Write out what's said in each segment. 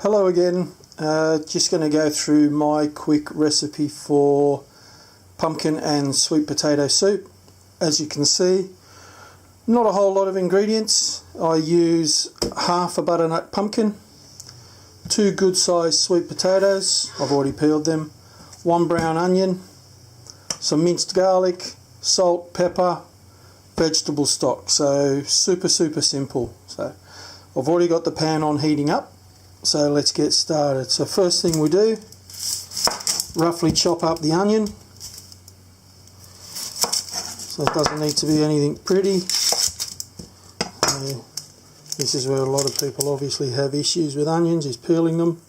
Hello again, just going to go through my quick recipe for pumpkin and sweet potato soup. As you can see, not a whole lot of ingredients. I use half a butternut pumpkin, 2 good sized sweet potatoes, I've already peeled them, 1 brown onion, some minced garlic, salt, pepper, vegetable stock. So super simple. So I've already got the pan on heating up. So let's get started. So first thing we do, roughly chop up the onion. So it doesn't need to be anything pretty. This is where a lot of people obviously have issues with onions, is peeling them.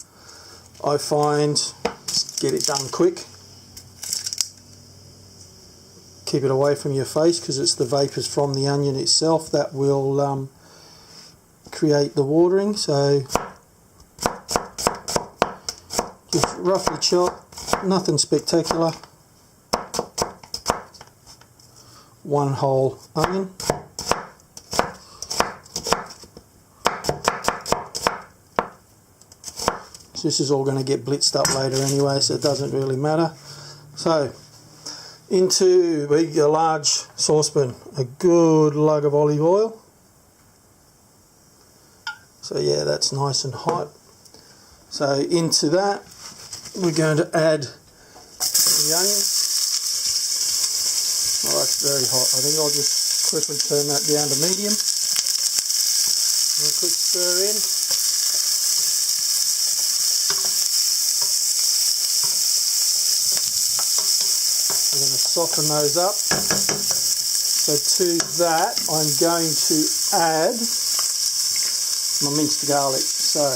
I find, get it done quick. Keep it away from your face because it's the vapours from the onion itself that will create the watering. So just roughly chop, nothing spectacular. 1 whole onion. This is all going to get blitzed up later anyway, so it doesn't really matter. So into a large saucepan, a good lug of olive oil. So yeah, that's nice and hot. So into that we're going to add the onion. Oh, that's very hot. I think I'll just quickly turn that down to medium. And a quick stir in. We're going to soften those up. So to that I'm going to add my minced garlic. So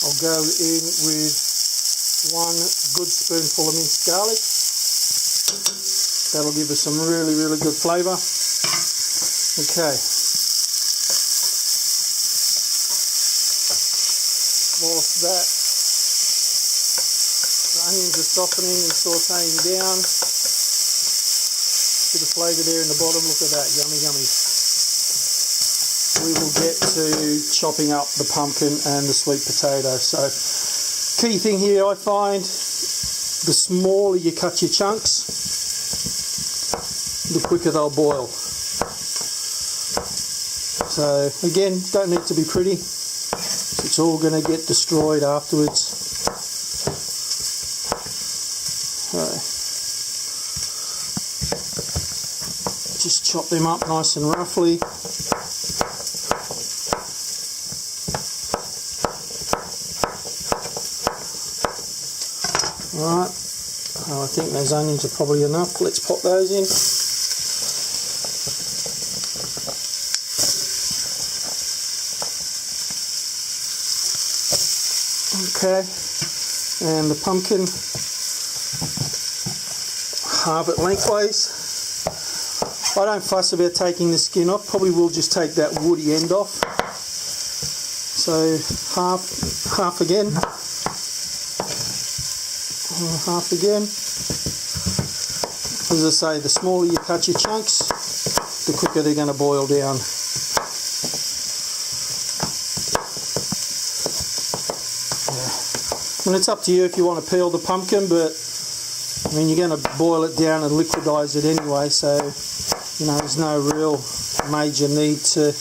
I'll go in with 1 good spoonful of minced garlic. That'll give us some really good flavour. Okay. Whilst that, the onions are softening and sautéing down. Bit of flavour there in the bottom. Look at that, yummy. We will get to chopping up the pumpkin and the sweet potato. So key thing here, I find, the smaller you cut your chunks, the quicker they'll boil. So again, don't need to be pretty, it's all going to get destroyed afterwards. So just chop them up nice and roughly. Alright, I think those onions are probably enough. Let's pop those in. Okay, and the pumpkin, halve it lengthways. I don't fuss about taking the skin off, probably will just take that woody end off. So half again. Half again. As I say, the smaller you cut your chunks, the quicker they're going to boil down. I mean, it's up to you if you want to peel the pumpkin, but I mean, you're going to boil it down and liquidize it anyway, so you know, there's no real major need to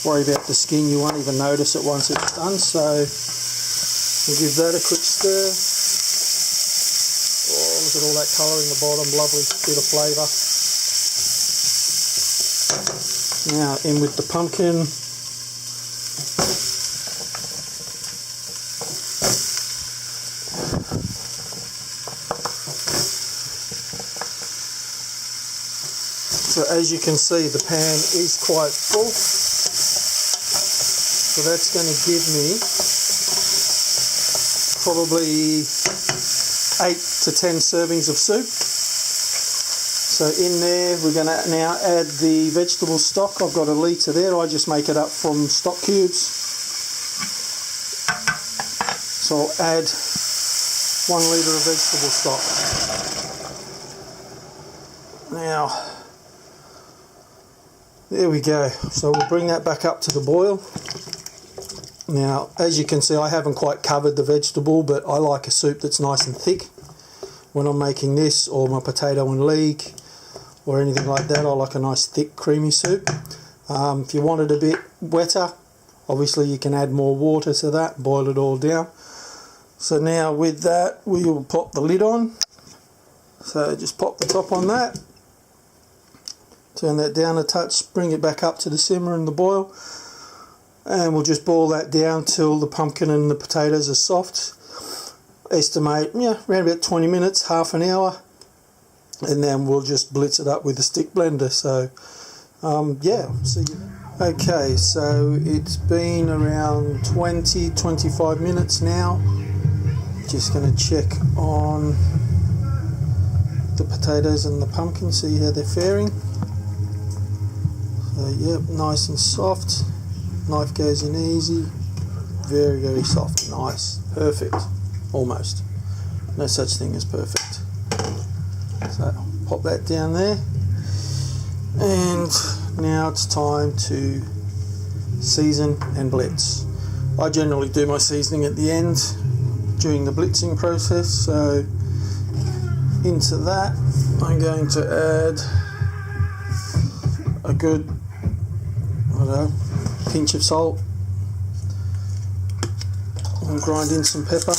worry about the skin. You won't even notice it once it's done. So we'll give that a quick stir. Oh, look at all that colour in the bottom, lovely bit of flavour. Now in with the pumpkin. So as you can see, the pan is quite full. So that's going to give me probably 8 to 10 servings of soup. So in there we're going to now add the vegetable stock. I've got a litre there, I just make it up from stock cubes. So I'll add 1 litre of vegetable stock. Now There we go. So we'll bring that back up to the boil. Now, as you can see, I haven't quite covered the vegetable, but I like a soup that's nice and thick. When I'm making this, or my potato and leek, or anything like that, I like a nice thick creamy soup. If you want it a bit wetter, obviously you can add more water to that, boil it all down. So now with that, we will pop the lid on. So just pop the top on that, turn that down a touch, bring it back up to the simmer and the boil, and we'll just boil that down till the pumpkin and the potatoes are soft. Estimate, around about 20 minutes, half an hour, and then we'll just blitz it up with a stick blender. So see you. Okay, so it's been around 20-25 minutes now. Just going to check on the potatoes and the pumpkin, see how they're faring. So yep, nice and soft. Knife goes in easy. Very, very soft. Nice. Perfect. Almost. No such thing as perfect. So pop that down there. And now it's time to season and blitz. I generally do my seasoning at the end during the blitzing process. So into that I'm going to add a good, pinch of salt, and grind in some pepper.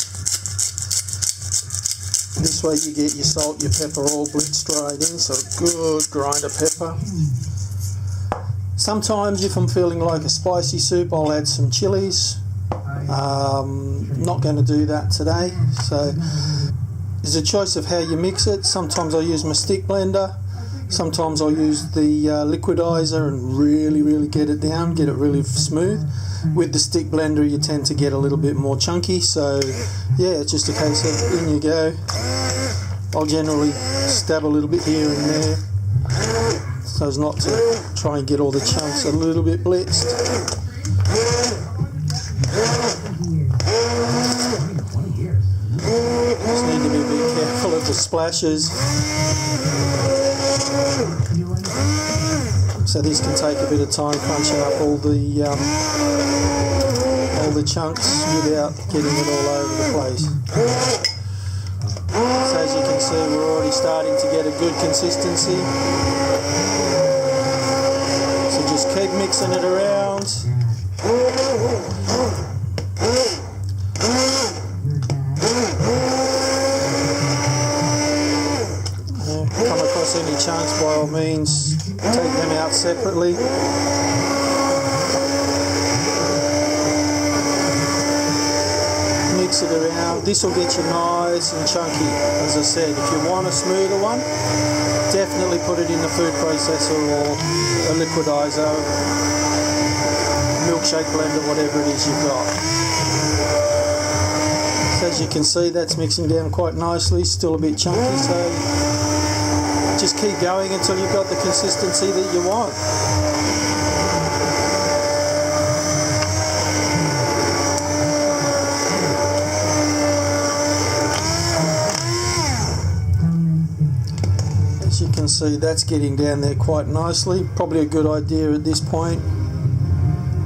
This way you get your salt, your pepper all blitzed right in, so a good grind of pepper. Sometimes if I'm feeling like a spicy soup, I'll add some chilies. Not going to do that today, so there's a choice of how you mix it. Sometimes I use my stick blender, sometimes I'll use the liquidizer and really get it down, get it really smooth. With the stick blender you tend to get a little bit more chunky, so yeah, it's just a case of in you go. I'll generally stab a little bit here and there so as not to try and get all the chunks a little bit blitzed. Just need to be a bit careful of the splashes. So this can take a bit of time crunching up all the chunks without getting it all over the place. So as you can see, we're already starting to get a good consistency. So just keep mixing it around. Come across any chunks, by all means, take them out separately. Mix it around. This will get you nice and chunky. As I said, if you want a smoother one, definitely put it in the food processor or a liquidizer, milkshake blender, whatever it is you've got. So as you can see, that's mixing down quite nicely, still a bit chunky, so just keep going until you've got the consistency that you want. As you can see, that's getting down there quite nicely. Probably a good idea at this point.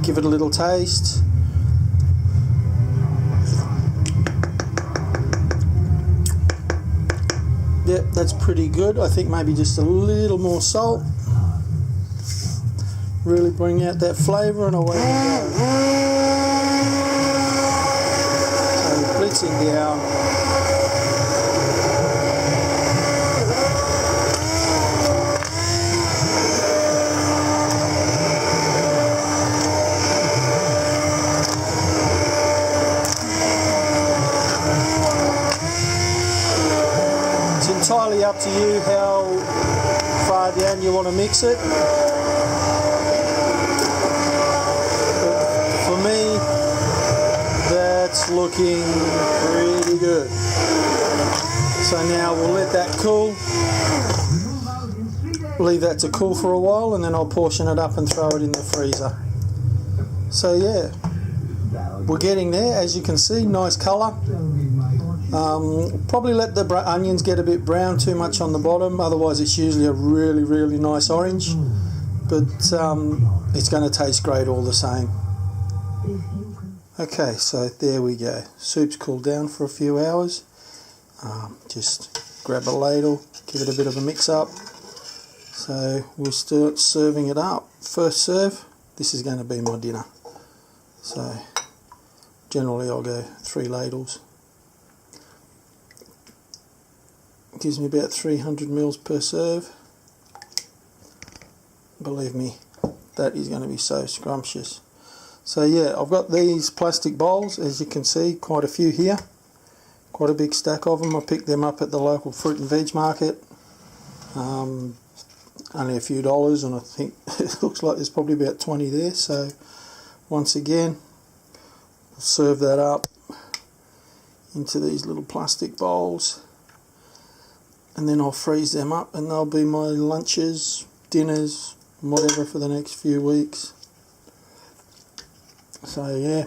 Give it a little taste. Yep, that's pretty good. I think maybe just a little more salt. Really bring out that flavour and away we go. So blitzing down. Entirely up to you how far down you want to mix it. But for me, that's looking pretty good. So now we'll let that cool. Leave that to cool for a while, and then I'll portion it up and throw it in the freezer. So yeah, we're getting there. As you can see, nice colour. Probably let the onions get a bit brown too much on the bottom, otherwise it's usually a really nice orange. but it's going to taste great all the same. Okay, so there we go. Soup's cooled down for a few hours. Just grab a ladle, give it a bit of a mix up. So we'll start serving it up. First serve, this is going to be my dinner. So generally I'll go 3 ladles. Gives me about 300 mils per serve. Believe me, that is going to be so scrumptious. So yeah, I've got these plastic bowls, as you can see, quite a few here. Quite a big stack of them. I picked them up at the local fruit and veg market. Only a few dollars, and I think it looks like there's probably about 20 there. So once again, I'll serve that up into these little plastic bowls, and then I'll freeze them up, and they'll be my lunches, dinners, whatever for the next few weeks. So yeah,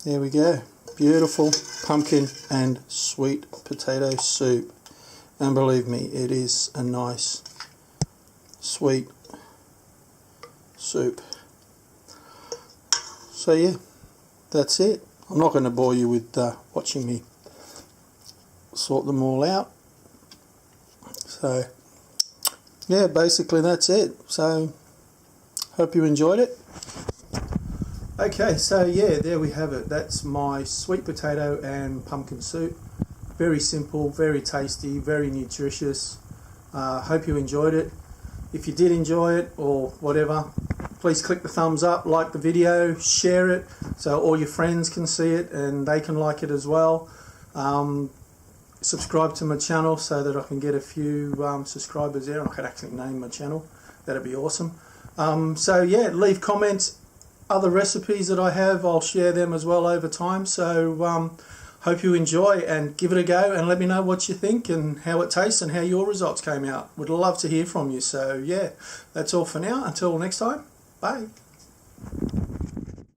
there we go. Beautiful pumpkin and sweet potato soup. And believe me, it is a nice, sweet soup. So yeah, that's it. I'm not going to bore you with watching me sort them all out. So yeah, basically that's it. So hope you enjoyed it. Okay, so yeah, there we have it. That's my sweet potato and pumpkin soup. Very simple, very tasty, very nutritious. Hope you enjoyed it. If you did enjoy it or whatever, please click the thumbs up, like the video, share it so all your friends can see it and they can like it as well. Subscribe to my channel so that I can get a few subscribers there and I can actually name my channel. That'd be awesome. So yeah, leave comments. Other recipes that I have, I'll share them as well over time. So hope you enjoy and give it a go and let me know what you think and how it tastes and how your results came out. Would love to hear from you. So yeah, that's all for now. Until next time, bye.